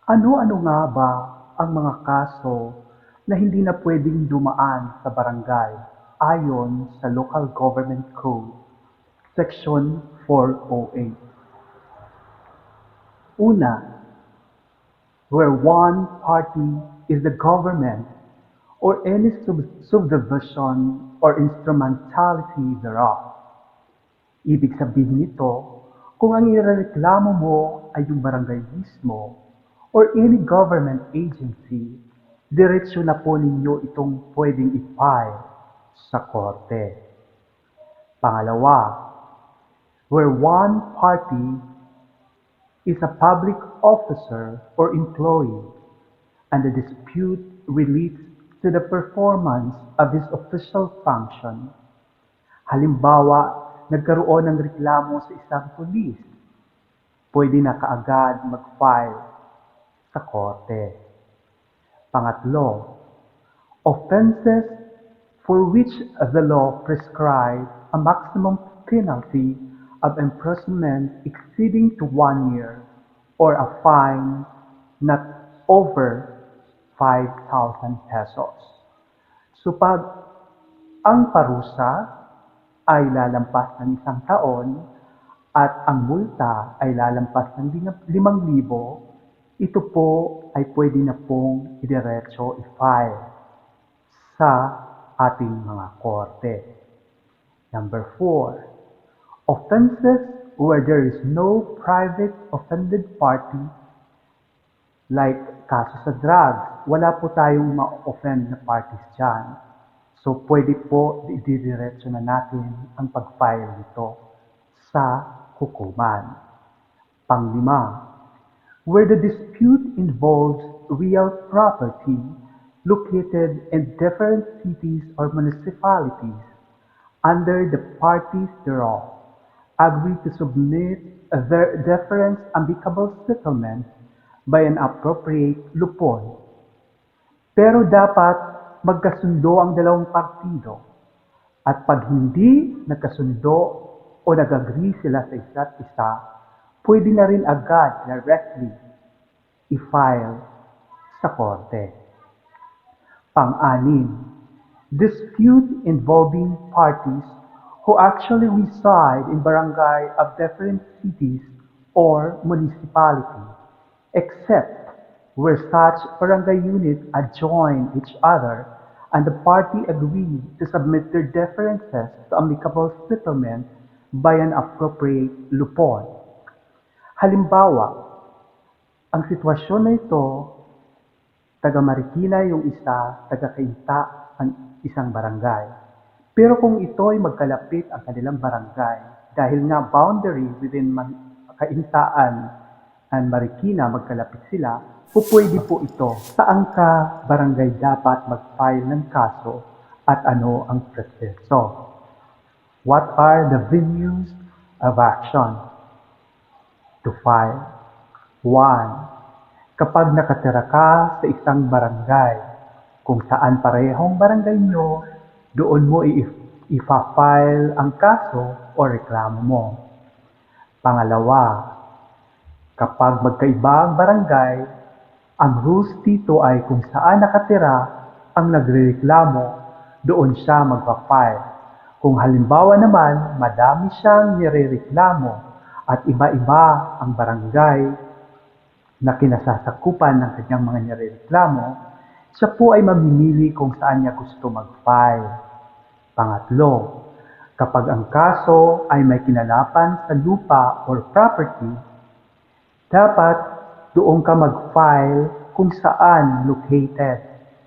Ano-ano nga ba ang mga kaso na hindi na pwedeng dumaan sa barangay ayon sa Local Government Code, Section 408? Una, where one party is the government or any subdivision or instrumentality thereof. Ibig sabihin nito, kung ang irereklamo mo ay yung barangay mismo or any government agency, diretsyo na po ninyo itong pwedeng i-file sa korte. Pangalawa, where one party is a public officer or employee and the dispute relates to the performance of his official function. Halimbawa, nagkaroon ng reklamo sa isang pulis, pwede na kaagad mag-file sa korte. Pangatlo, offenses for which the law prescribes a maximum penalty of imprisonment exceeding to 1 year or a fine not over 5,000 pesos. So pag ang parusa ay lalampas ng 1 taon at ang multa ay lalampas ng 5,000, ito po ay pwede na pong idiretso i-file sa ating mga korte. Number 4, offenses where there is no private offended party, like kaso sa drugs, wala po tayong ma-offend na parties dyan. So, pwede po ididiretso na natin ang pag-file nito sa hukuman. Panglima, where the dispute involves real property located in different cities or municipalities, under the parties thereof agree to submit their difference amicable settlement by an appropriate lupon. Pero dapat magkasundo ang dalawang partido at pag hindi nagkasundo o nag-agree sila sa isa't isa, pwede na rin agad directly i-file sa korte. Pang-anim, dispute involving parties who actually reside in barangay of different cities or municipality, except where such barangay units adjoin each other and the party agree to submit their differences to amicable settlement by an appropriate lupon. Halimbawa, ang sitwasyon na ito, taga Marikina yung isa, taga Cainta ang isang barangay. Pero kung ito ay magkalapit ang kanilang barangay, dahil nga boundary within Caintaan and Marikina, magkalapit sila, pwede po ito. Saan ka barangay dapat mag-file ng kaso at ano ang proseso? What are the venues of action to file? 1. Kapag nakatira ka sa isang barangay, kung saan parehong barangay nyo, doon mo ipa-file ang kaso o reklamo mo. Pangalawa, kapag magkaiba ang barangay, ang rules dito ay kung saan nakatira ang nagrereklamo, doon siya magpa-file. Kung halimbawa naman, madami siyang nirereklamo at iba-iba ang barangay na kinasasakupan ng kanyang mga nirereklamo, siya po ay mamimili kung saan niya gusto mag-file. Pangatlo, kapag ang kaso ay may kinalapan sa lupa or property, dapat doon ka mag-file kung saan located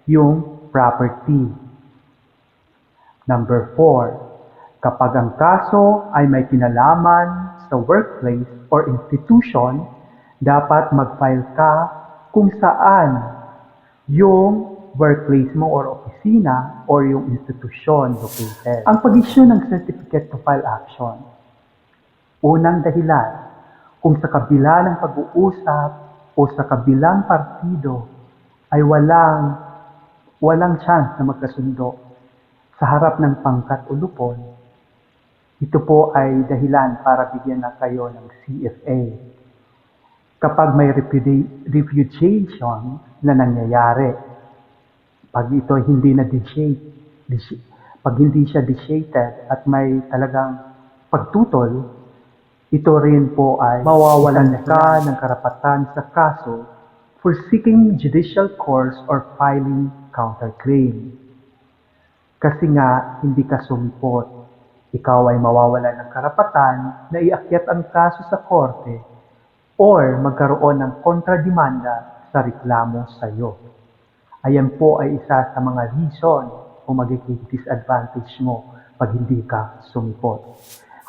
yung property. Number 4, kapag ang kaso ay may kinalaman sa workplace or institution, dapat mag-file ka kung saan yung workplace mo or opisina or yung institusyon located. Ang pag-issue ng certificate to file action. Unang dahilan, kung sa kabila ng pag-uusap o sa kabilang partido ay walang chance na magkasundo sa harap ng pangkat o lupon, ito po ay dahilan para bigyan na kayo ng CFA. kapag may repudiation na nangyayari, pag ito hindi na pag hindi siya dishated at may talagang pagtutol, ito rin po ay mawawalan ka ng karapatan sa kaso for seeking judicial course or filing counterclaim. Kasi nga, hindi ka sumipot. Ikaw ay mawawalan ng karapatan na iakyat ang kaso sa korte or magkaroon ng kontrademanda sa reklamo sa iyo. Ayan po ay isa sa mga reason o magiging disadvantage mo pag hindi ka sumipot.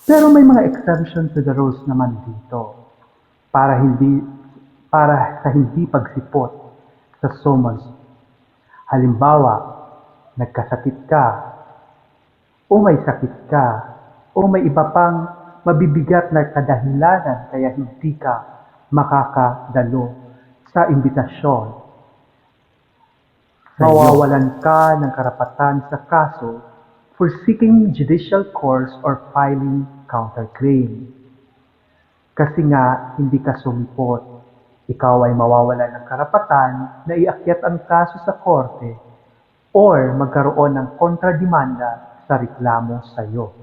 Pero may mga exemption to the rules naman dito para sa hindi pagsipot sa summons. Halimbawa, nagkasakit ka, o may sakit ka, o may iba pang mabibigat na kadahilanan kaya hindi ka makakadalo sa imbitasyon. Mawawalan ka ng karapatan sa kaso for seeking judicial course or filing counterclaim. Kasi nga, hindi ka sumipot. Ikaw ay mawawalan ng karapatan na iakyat ang kaso sa korte or magkaroon ng kontrademanda sa reklamo sa iyo.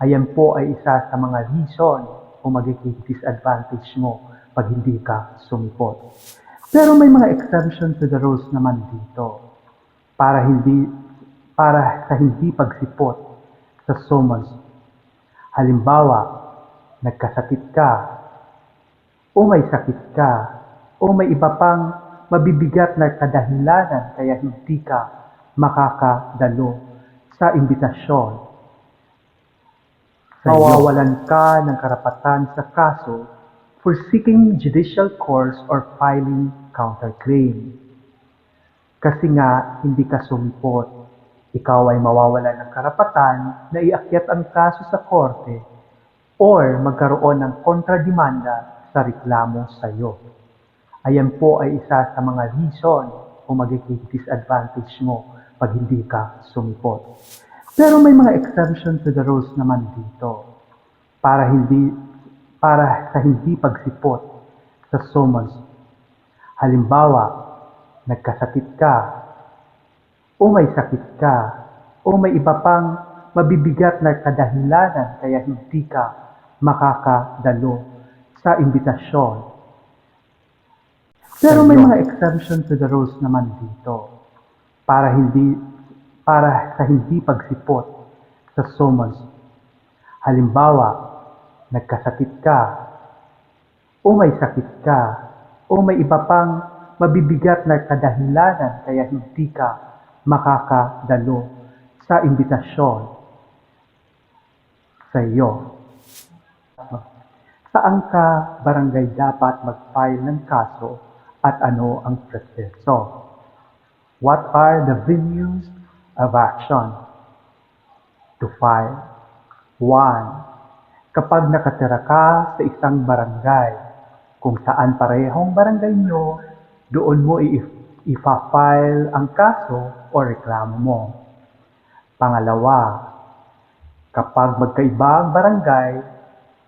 Ayan po ay isa sa mga reason o magiging disadvantage mo pag hindi ka sumipot. Pero may mga exemption to the rules naman dito para sa hindi pagsipot sa summons. Halimbawa, nagkasakit ka, o may sakit ka, o may iba pang mabibigat na kadahilanan kaya hindi ka makakadalo sa imbitasyon. Mawawalan ka ng karapatan sa kaso for seeking judicial course or filing counterclaim. Kasi nga, hindi ka sumipot. Ikaw ay mawawalan ng karapatan na iakyat ang kaso sa korte or magkaroon ng kontrademanda sa reklamo sa iyo. Ayan po ay isa sa mga reason o magiging disadvantage mo pag hindi ka sumipot. Pero may mga exemption to the rules naman dito para sa hindi pagsipot sa summons. Halimbawa, nagkasakit ka, o may sakit ka, o may iba pang mabibigat na kadahilanan kaya hindi ka makakadalo sa imbitasyon. Pero may mga exemption to the rules naman dito para sa hindi pagsipot sa summons. Halimbawa, nagkasakit ka, o may sakit ka, o may iba pang mabibigat na kadahilanan kaya hindi ka makakadalo sa imbitasyon sa iyo. Saan ka barangay dapat mag-file ng kaso at ano ang proseso? What are the venues of action to file? 1. Kapag nakatira ka sa isang barangay, kung saan parehong barangay nyo, doon mo ipa-file ang kaso o reklamo mo. Pangalawa, kapag magkaiba ang barangay,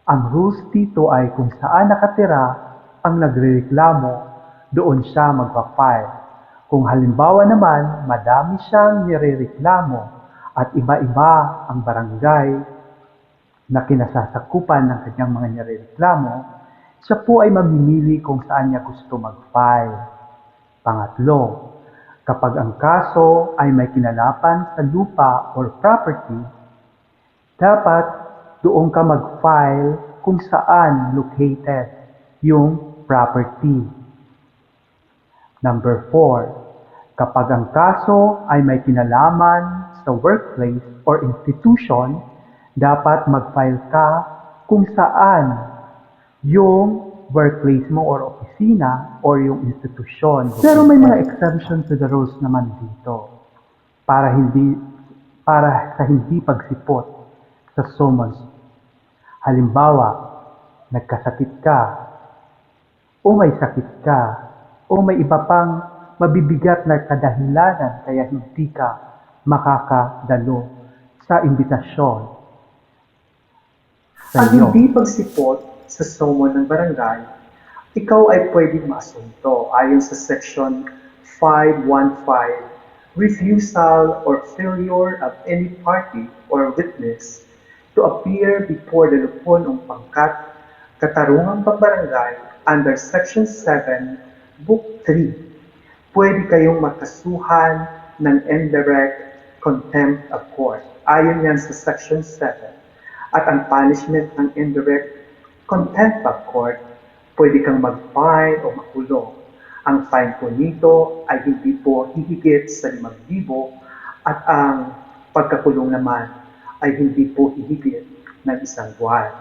ang rules dito ay kung saan nakatira ang nagrereklamo, doon siya magpa-file. Kung halimbawa naman, madami siyang nirereklamo at iba-iba ang barangay na kinasasakupan ng kanyang mga nirereklamo, siya po ay mamimili kung saan niya gusto mag-file. Pangatlo, kapag ang kaso ay may kinalapan sa lupa or property, dapat doon ka mag-file kung saan located yung property. Number 4, kapag ang kaso ay may kinalaman sa workplace or institution, dapat mag-file ka kung saan yung workplace mo or opisina or yung institusyon. Pero may mga exemption to the rules naman dito para sa hindi pagsipot sa summons. Halimbawa, nagkasakit ka, o may sakit ka, o may iba pang mabibigat na kadahilanan kaya hindi ka makakadalo sa imbitasyon sa iyo. Ang hindi pagsipot sa summon ng barangay ikaw ay pwedeng maasunto ayon sa Section 515, refusal or failure of any party or witness to appear before the lupon ng pangkat katarungang pambarangay under Section 7, Book 3. Pwede kayong makasuhan ng indirect contempt of court. Ayon yan sa Section 7. At ang punishment ng indirect contempt of court, pwede kang mag-fine o makulong. Ang fine po nito ay hindi po hihigit sa 5,000 at ang pagkakulong naman ay hindi po hihigit ng 1 buwan.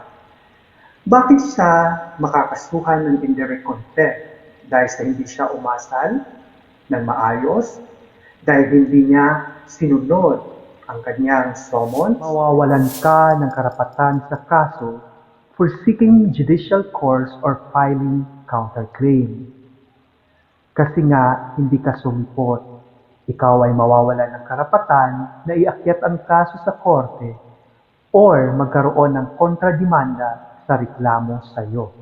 Bakit siya makakasuhan ng indirect contempt? Dahil sa hindi siya umasal ng maayos, dahil hindi niya sinunod ang kanyang summons, mawawalan ka ng karapatan sa kaso for seeking judicial course or filing counterclaim. Kasi nga, hindi ka sumipot. Ikaw ay mawawalan ng karapatan na iakyat ang kaso sa korte or magkaroon ng kontrademanda sa reklamo sa iyo.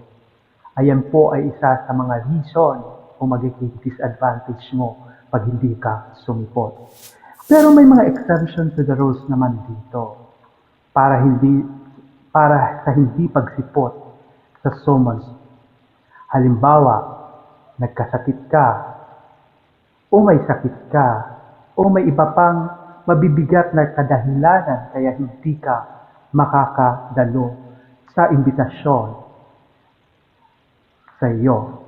Ayan po ay isa sa mga reason kung magiging disadvantage mo pag hindi ka sumipot. Pero may mga exemption to the rules naman dito para sa hindi pagsipot sa summons. Halimbawa, nagkasakit ka, o may sakit ka, o may iba pang mabibigat na kadahilanan kaya hindi ka makakadalo sa imbitasyon sa iyo.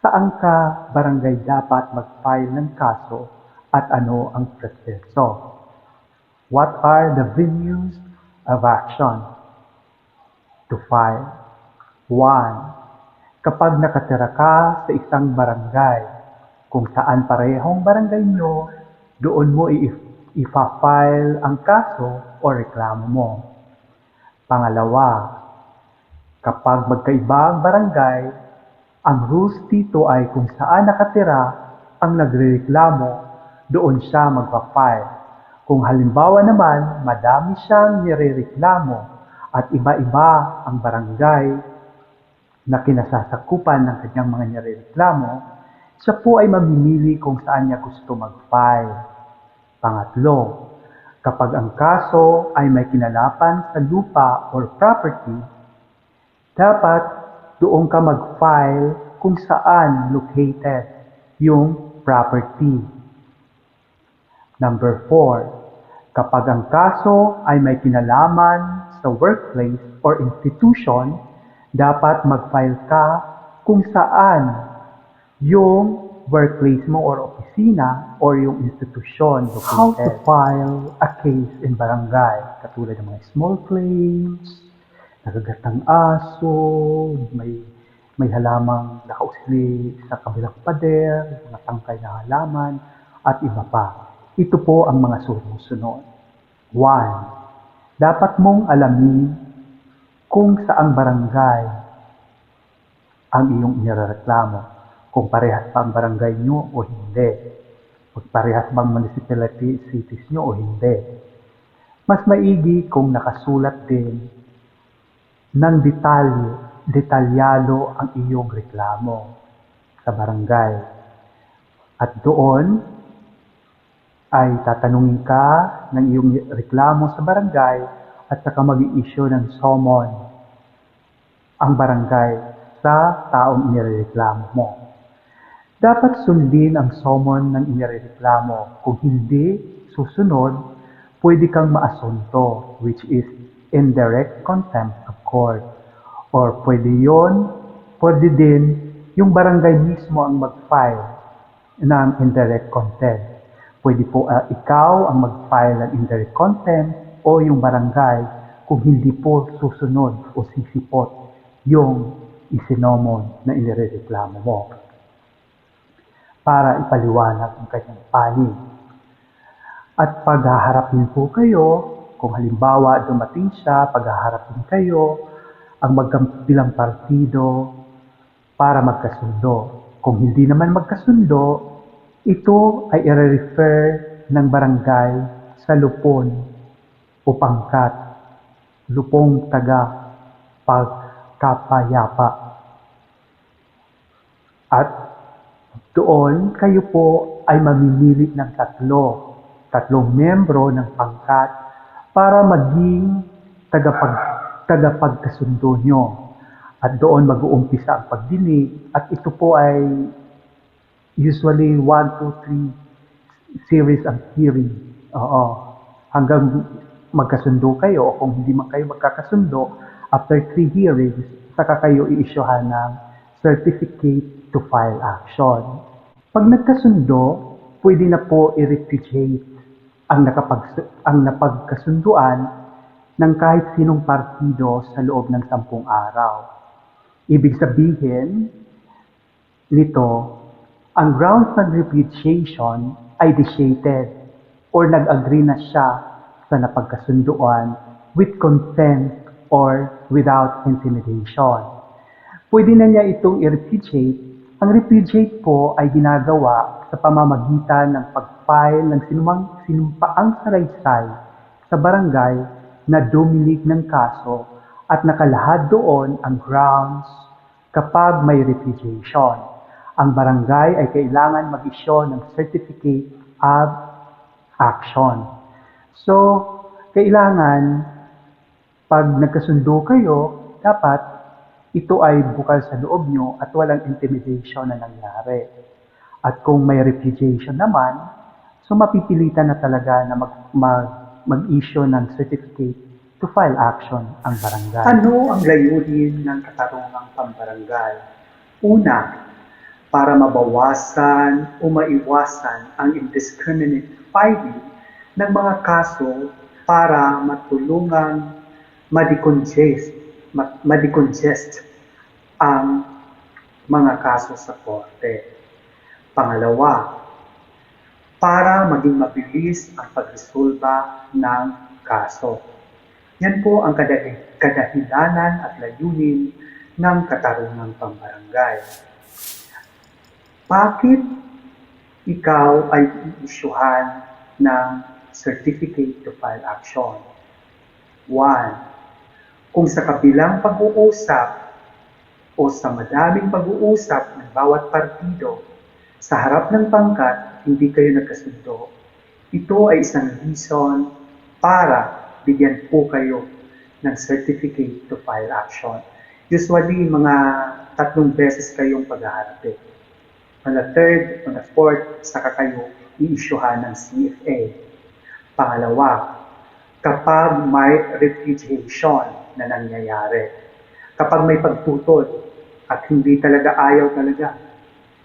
Saan ka barangay dapat mag-file ng kaso at ano ang proseso? What are the venues of action to file? 1. Kapag nakatira ka sa isang barangay, kung saan parehong barangay nyo, doon mo ipa-file ang kaso o reklamo mo. Pangalawa, kapag magkaiba ang barangay, ang rules dito ay kung saan nakatira ang nagrereklamo, doon siya magpa-file. Kung halimbawa naman, madami siyang nirereklamo at iba-iba ang barangay na kinasasakupan ng kanyang mga nirereklamo, siya po ay mamimili kung saan niya gusto mag-file. Pangatlo, kapag ang kaso ay may kinalapan sa lupa or property, dapat doon ka mag-file kung saan located yung property. Number 4, kapag ang kaso ay may kinalaman sa workplace or institution, dapat mag-file ka kung saan yung workplace mo or opisina or yung institusyon located. How to file a case in barangay, katulad ng mga small claims, nagagatang aso, may halamang nakausli sa kabilang pader, mga tangkay na halaman, at iba pa. Ito po ang mga sumusunod. 1. Dapat mong alamin kung saang barangay ang iyong inireklamo. Kung parehas ba ang barangay nyo o hindi. Kung parehas bang municipality cities nyo o hindi. Mas maigi kung nakasulat din ng detalyado ang iyong reklamo sa barangay. At doon ay tatanungin ka ng iyong reklamo sa barangay at saka mag-i-issue ng summon ang barangay sa taong inireklamo mo. Dapat sundin ang summon ng inireklamo. Kung hindi susunod, pwede kang maasunto, which is indirect contempt of court. Or pwede din yung barangay mismo ang mag-file ng indirect contempt. Pwede po ikaw ang mag-file ng indirect contempt o yung barangay kung hindi po susunod o sisipot yung isinomon na inireklamo mo para ipaliwanag ang kanyang panig. At paghaharapin po kayo, kung halimbawa dumating siya, paghaharapin kayo ang magkabilang partido para magkasundo. Kung hindi naman magkasundo, ito ay i-refer ng barangay sa lupon o pangkat, lupong taga pagkapayapa. At doon kayo po ay mamimili ng tatlong membro ng pangkat para maging tagapagkasundo nyo. At doon mag-uumpisa ang pagdinig at ito po ay usually 1, 2, 3 series ang hearing. Oo. Hanggang magkasundo kayo o kung hindi man kayo magkakasundo, after 3 hearings, saka kayo i-issuehan ng certificate to file action. Pag nagkasundo, pwede na po i-repudiate ang napagkasunduan ng kahit sinong partido sa loob ng 10 araw. Ibig sabihin nito, ang grounds ng repudiation ay vitiated or nag-agree na siya sa napagkasunduan with consent or without intimidation. Pwede na niya itong i-repudiate. Ang repudiate po ay ginagawa sa pamamagitan ng pag-file ng sinumpaang salaysay sa barangay na duminig ng kaso at nakalahad doon ang grounds kapag may repudiation. Ang barangay ay kailangan mag-issue ng certificate of action. So, kailangan pag nagkasundo kayo, dapat ito ay bukal sa loob nyo at walang intimidation na nangyari. At kung may repudiation naman, so mapipilitan na talaga na mag-issue ng certificate to file action ang barangay. Ano ang layunin ng katarungang pambarangay? Una, para mabawasan o maiwasan ang indiscriminate filing ng mga kaso para matulungang ma-decongest ang mga kaso sa korte. Pangalawa, para maging mabilis ang pagresolba ng kaso. Yan po ang kadahilanan at layunin ng katarungang pambarangay. Bakit ikaw ay i-issuehan ng certificate to file action? 1. Kung sa kabilang pag-uusap o sa madaming pag-uusap ng bawat partido sa harap ng pangkat hindi kayo nagkasundo, ito ay isang reason para bigyan po kayo ng certificate to file action. Usually, mga 3 beses kayong paghaharapin. On the 3rd, on the 4th, saka kayo i-issuehan ng CFA. Pangalawa, kapag may repudiation na nangyayari, kapag may pagtutol at hindi talaga ayaw talaga,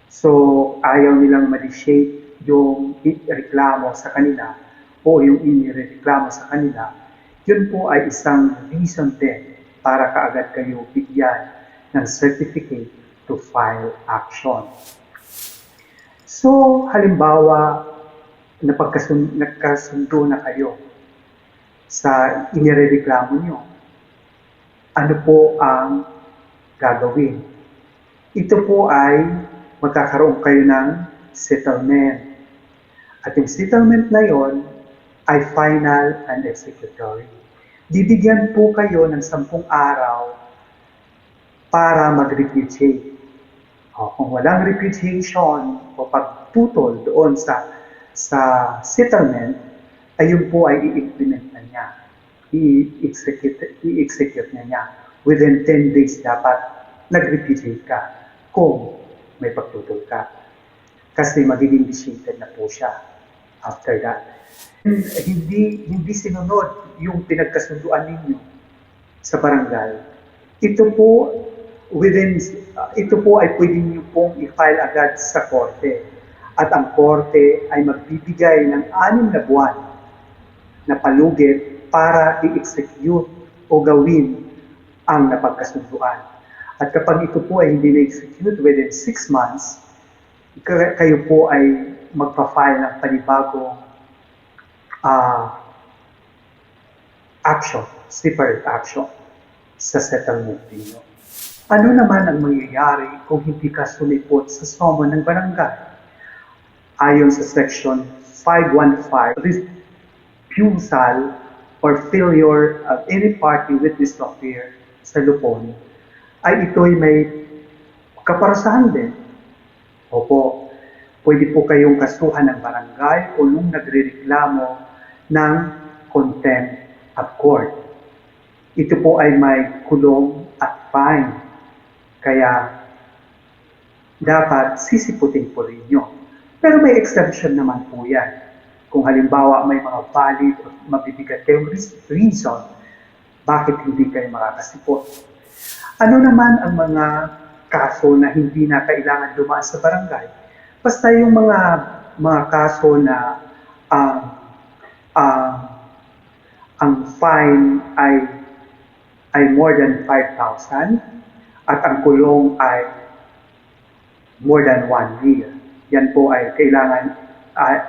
so ayaw nilang ma-shape yung reklamo sa kanila o yung inireklamo sa kanila, yun po ay isang reason din para kaagad kayo bigyan ng certificate to file action. So, halimbawa, nagkasundo na kayo sa inireklamo nyo. Ano po ang gagawin? Ito po ay magkakaroon kayo ng settlement. At yung settlement na yon ay final and executory. Bibigyan po kayo ng 10 araw para mag-repudiate. Kung walang repudiation o pagtutol doon sa settlement, ayun po ay i-implement na niya. I-execute na niya. Within 10 days dapat nag-repudiate ka kung may pagtutol ka. Kasi magiging vitiated na po siya after that. Hindi sinunod yung pinagkasunduan ninyo sa barangay. Ito po ay pwede niyo pong i-file agad sa korte. At ang korte ay magbibigay ng 6 na buwan na palugit para i-execute o gawin ang napagkasunduan. At kapag ito po ay hindi na-execute within 6 months, kayo po ay magpa-file ng panibagong action, separate action sa settlement ninyo. Ano naman ang mangyayari kung hindi ka sumipot sa summon ng barangay? Ayon sa Section 515, refusal or failure of any party witness to appear sa lupon, ay ito'y may kaparasahan din. Opo, pwede po kayong kasuhan ng barangay o nung nagrereklamo ng contempt of court. Ito po ay may kulong at fine, kaya dapat sisiputin po rin nyo. Pero may exemption naman po yan. Kung halimbawa may mga valid o mabibigat kayong reason, bakit hindi kayo makakasipot? Ano naman ang mga kaso na hindi na kailangan dumaan sa barangay? Basta yung mga kaso na uh, ang fine ay more than 5,000 at ang kulong ay more than 1 year. Yan po ay kailangan,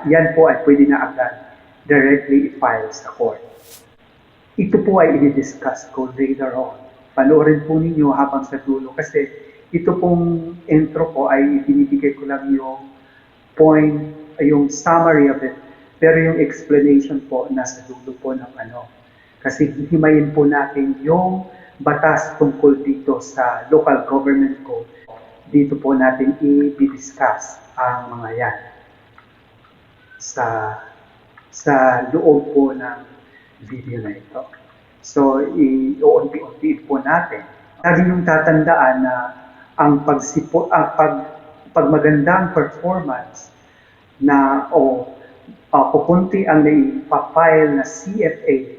yan po ay pwede na agad directly i-file sa court. Ito po ay i-discuss ko later on. Panoorin po ninyo habang sa dulo kasi ito pong intro ko ay binibigay ko lang yung point, yung summary of it. Pero yung explanation po nasa dulo po ng ano. Kasi himayin po natin yung batas tungkol dito sa local government code. Dito po natin i-discuss ang mga yan sa loob po ng video na ito. So, i-unti-untiin po natin. Lagi yung tatandaan na ang pag magandang performance na pupunti ang naipapile na CFA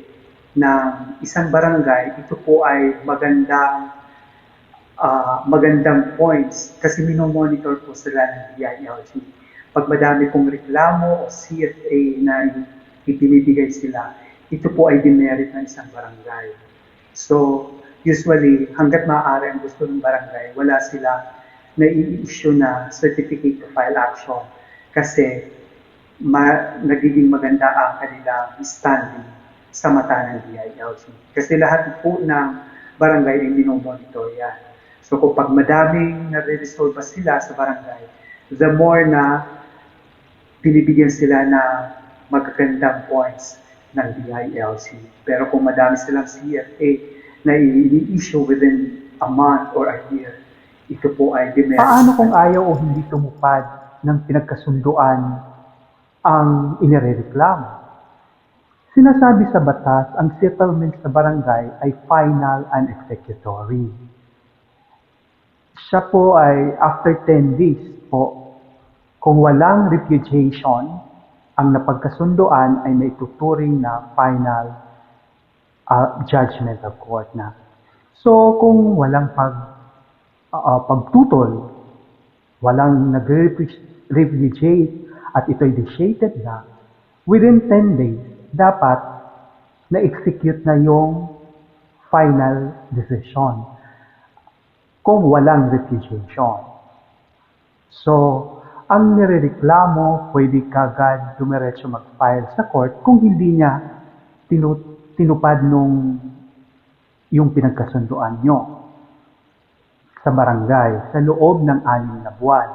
ng isang barangay, ito po ay magandang points kasi minomonitor po sila ng DILG. Pag madami pong reklamo o CFA na ipinibigay sila, ito po ay demerit ng isang barangay. So, usually, hanggat maaari ang gusto ng barangay, wala sila na i-issue na certificate to file action kasi nagiging maganda ang kanilang standing sa mata ng DILG. Kasi lahat po ng barangay ay minomonitor yan. So kung pag madaming nare-resolve sila sa barangay, the more na binibigyan sila na magagandang points ng DILG. Pero kung madami silang CFA na i-issue within a month or a year, ito po ay demerit. Paano kung ayaw o hindi tumupad ng pinagkasunduan ang inirereklamo? Sinasabi sa batas, ang settlement sa barangay ay final and executory. Siya po ay after 10 days po, kung walang repudiation, ang napagkasunduan ay maituturing na final judgment of court na. So kung walang pagtutol, walang nag-repudiate at ito'y decided na, within 10 days, dapat na-execute na yung final decision kung walang repudiation. So, ang nirereklamo, pwede kagad dumiretso mag-file sa court kung hindi niya tinupad yung pinagkasunduan nyo sa barangay sa loob ng 6 na buwan.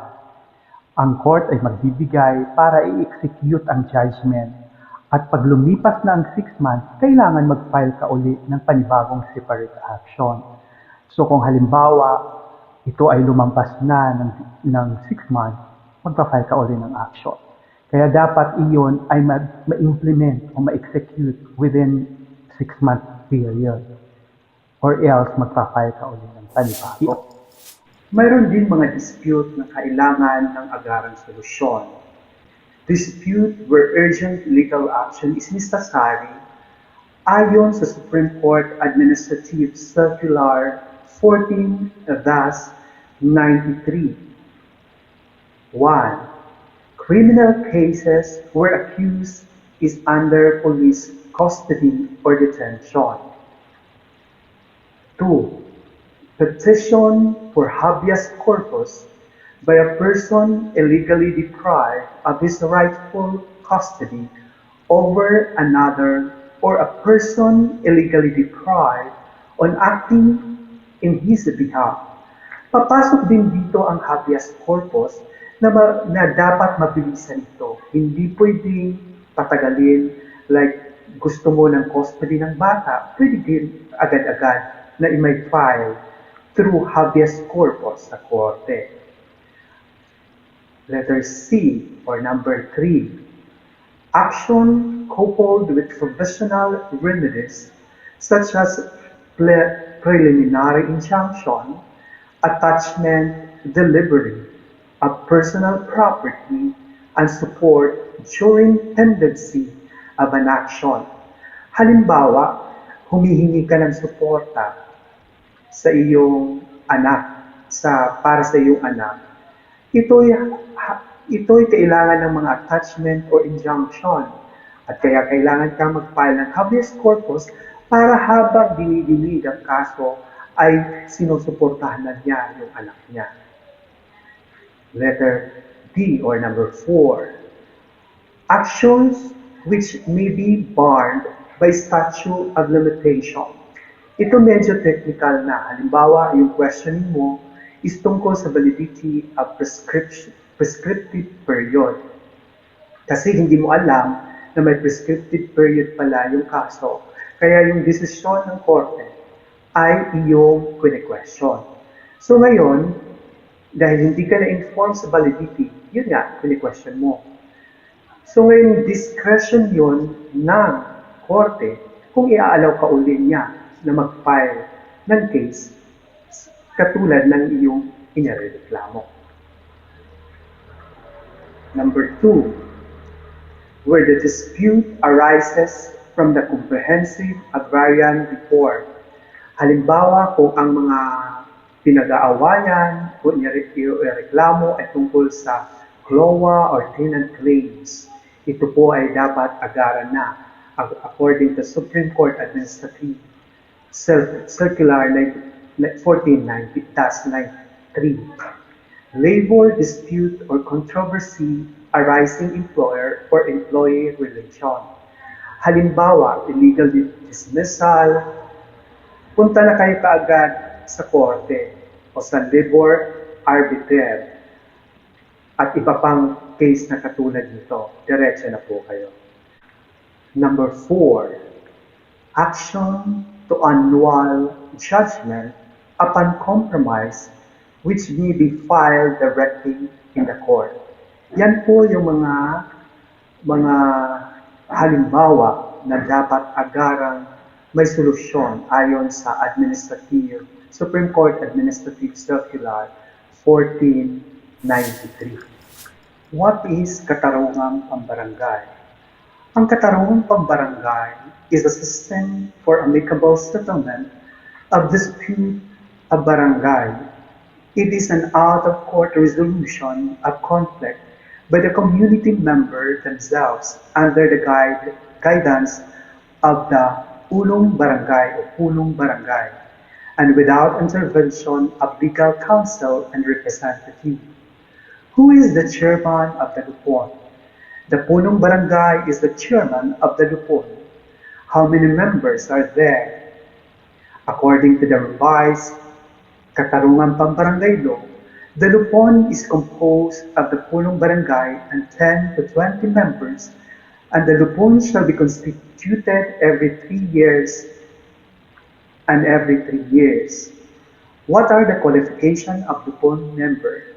Ang court ay magbibigay para i-execute ang judgment at pag lumipas na ang 6 months, kailangan mag-file ka uli ng panibagong separate action. So kung halimbawa, ito ay lumampas na ng 6 months, magpa-file ka uli ng action. Kaya dapat iyon ay ma-implement o ma-execute within 6-month period. Or else, magpa-file ka uli ng panibago. Mayroon din mga dispute na kailangan ng agarang solusyon. Dispute where urgent legal action is necessary ayon sa Supreme Court Administrative Circular 14-93. 1. Criminal cases where accused is under police custody or detention. 2. Petition for habeas corpus by a person illegally deprived of his rightful custody over another or a person illegally deprived on acting in his behalf. Papasok din dito ang habeas corpus na dapat mabilisan ito. Hindi pwedeng patagalin like gusto mo ng custody ng bata, pwede din agad-agad na i-may-file. 'File through habeas corpus sa korte. Letter C, or number 3, action coupled with provisional remedies such as preliminary injunction, attachment, delivery of personal property, and support during pendency of an action. Halimbawa, humihingi ka ng suporta sa iyong anak, para sa iyong anak, ito'y ito'y kailangan ng mga attachment o injunction at kaya kailangan kang mag-file ng habeas corpus para habang dinidinig ang kaso ay sinusuportahan na niya yung anak niya. Letter D, or number 4, actions which may be barred by statute of limitation. Ito medyo technical na. Halimbawa, yung questioning mo is tungkol sa validity of prescriptive period. Kasi hindi mo alam na may prescriptive period pala yung kaso. Kaya yung desisyon ng korte ay iyong question. So ngayon, dahil hindi ka na-inform sa validity, yun nga, question mo. So ngayon, discretion yun ng korte kung iaalaw ka uli niya na mag-file ng case katulad ng iyong inireklamo. Number 2, where the dispute arises from the comprehensive agrarian report. Halimbawa, kung ang mga pinag-aawayan o inireklamo ay tungkol sa CLOA or tenant claims, ito po ay dapat agaran na according to Supreme Court Administrative Circular 1490-93. Labor dispute or controversy arising employer or employee relation. Halimbawa, illegal dismissal, punta na kayo kaagad sa korte o sa labor arbitrary at iba pang case na katulad nito. Diretso na po kayo. Number 4, action to annul judgment upon compromise which may be filed directly in the court. Yan po yung mga halimbawa na dapat agarang may solusyon ayon sa Supreme Court Administrative Circular 1493. What is katarungang pambarangay? Ang katarungang pambarangay is a system for amicable settlement of dispute of barangay. It is an out-of-court resolution of conflict by the community member themselves under the guidance of the punong barangay or punong barangay, and without intervention of legal counsel and representative. Who is the chairman of the lupon? The punong barangay is the chairman of the lupon. How many members are there? According to the revised Katarungan Pambarangay Law, the lupon is composed of the punong barangay and 10 to 20 members, and the lupon shall be constituted every 3 years and every 3 years. What are the qualifications of lupon member?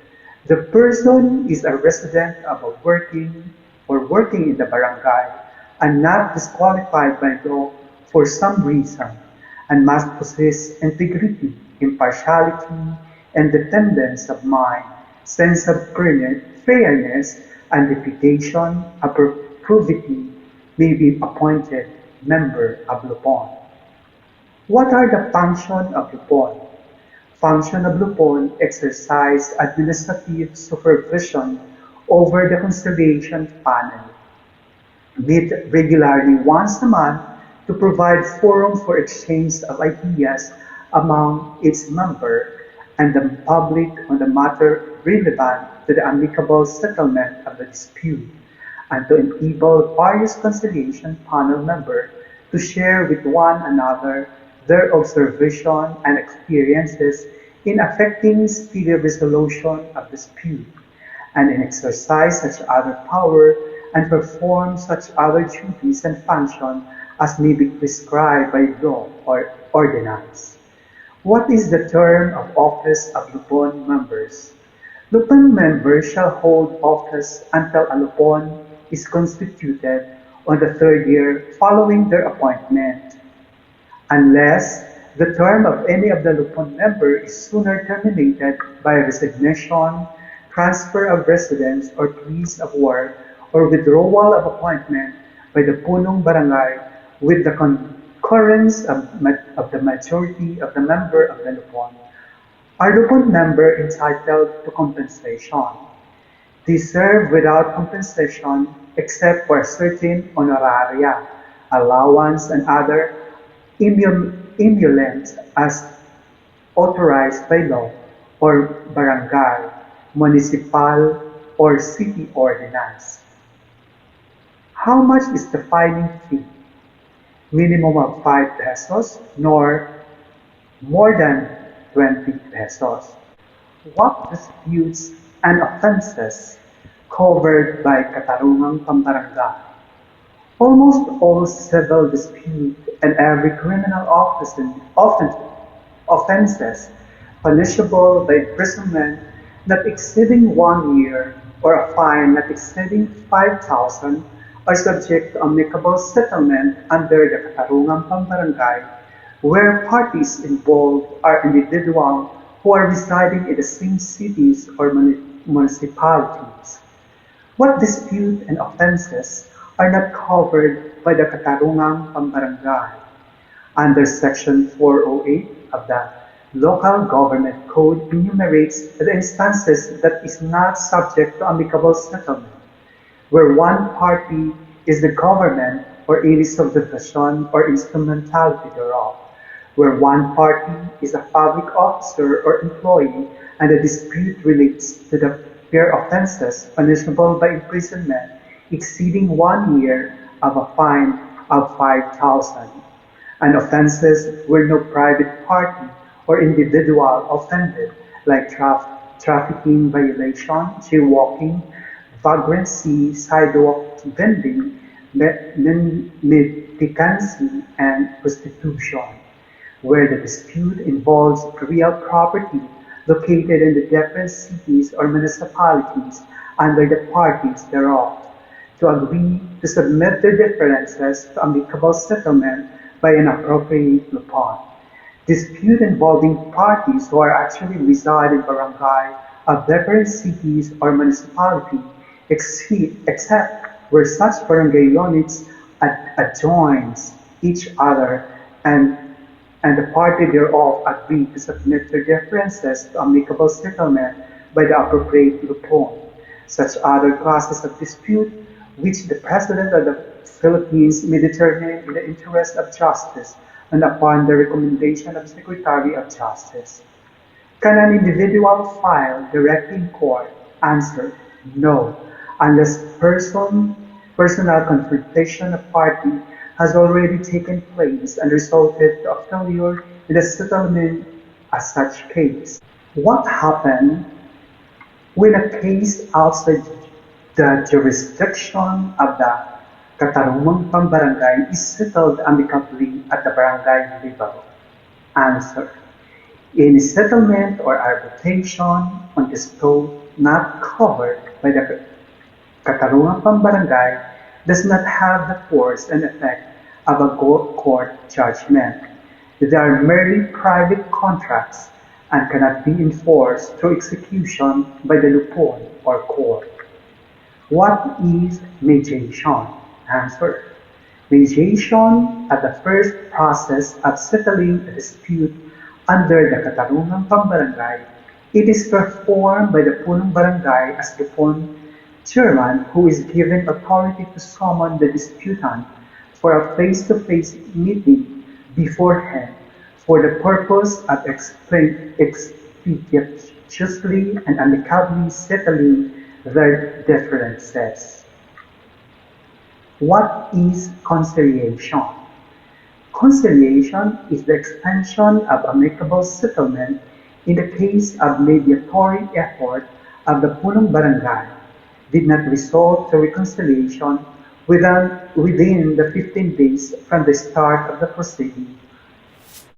The person is a resident of a working in the barangay and not disqualified by law for some reason, and must possess integrity, impartiality, independence of mind, sense of fairness, and reputation of probity may be appointed member of lupon. What are the functions of lupon? Function of lupon exercise administrative supervision over the conciliation panel, meet regularly once a month to provide forum for exchange of ideas among its members and the public on the matter relevant to the amicable settlement of the dispute, and to enable various conciliation panel members to share with one another their observation and experiences in effecting speedy resolution of dispute, and in exercise such other power and perform such other duties and functions as may be prescribed by law or ordinance. What is the term of office of lupon members? Lupon members shall hold office until a lupon is constituted on the third year following their appointment, unless the term of any of the lupon member is sooner terminated by resignation, transfer of residence or place of work, or withdrawal of appointment by the punong barangay with the concurrence of the majority of the member of the lupon. Are lupon member entitled to compensation? They serve without compensation except for certain honoraria, allowance, and other emoluments as authorized by law or barangay, municipal, or city ordinance. How much is the filing fee? Minimum of 5 pesos nor more than 20 pesos. What disputes and offenses covered by Katarungang Pambarangay? Almost all civil dispute and every criminal offenses punishable by imprisonment not exceeding 1 year or a fine not exceeding 5,000 are subject to amicable settlement under the Katarungang Pambarangay, where parties involved are individuals who are residing in the same cities or municipalities. What dispute and offenses are not covered by the Katarungang Pambarangay? Under Section 408 of the Local Government Code enumerates the instances that is not subject to amicable settlement, where one party is the government or any subdivision or instrumentality thereof, where one party is a public officer or employee and the dispute relates to the pair offenses punishable by imprisonment exceeding 1 year of a fine of 5,000, and offenses where no private party or individual offended, like trafficking violation, jaywalking, vagrancy, sidewalk vending, mendicancy, and prostitution, where the dispute involves real property located in the different cities or municipalities under the parties thereof, to agree to submit their differences to amicable settlement by an appropriate lupon. Dispute involving parties who are actually reside in barangay of different cities or municipality, except where such barangay units adjoins each other and the party thereof agree to submit their differences to amicable settlement by the appropriate lupon. Such other classes of dispute which the President of the Philippines may determine in the interest of justice and upon the recommendation of Secretary of Justice. Can an individual file directly in court? Answer: no, unless personal confrontation of party has already taken place and resulted to a failure in the settlement of such case. What happened when a case outside the jurisdiction of the Katarungang Pambarangay is settled amicably at the barangay level? Answer: any settlement or arbitration on dispute not covered by the Katarungang Pambarangay does not have the force and effect of a court judgment. They are merely private contracts and cannot be enforced through execution by the lupon or court. What is mediation? Answer: mediation at the first process of settling a dispute under the Katarungang Pambarangay. It is performed by the punong barangay as lupon chairman, who is given authority to summon the disputant for a face-to-face meeting beforehand for the purpose of expeditiously and amicably settling their differences. What is conciliation? Conciliation is the extension of amicable settlement in the case of mediatory effort of the punong barangay did not result to reconciliation within the 15 days from the start of the proceeding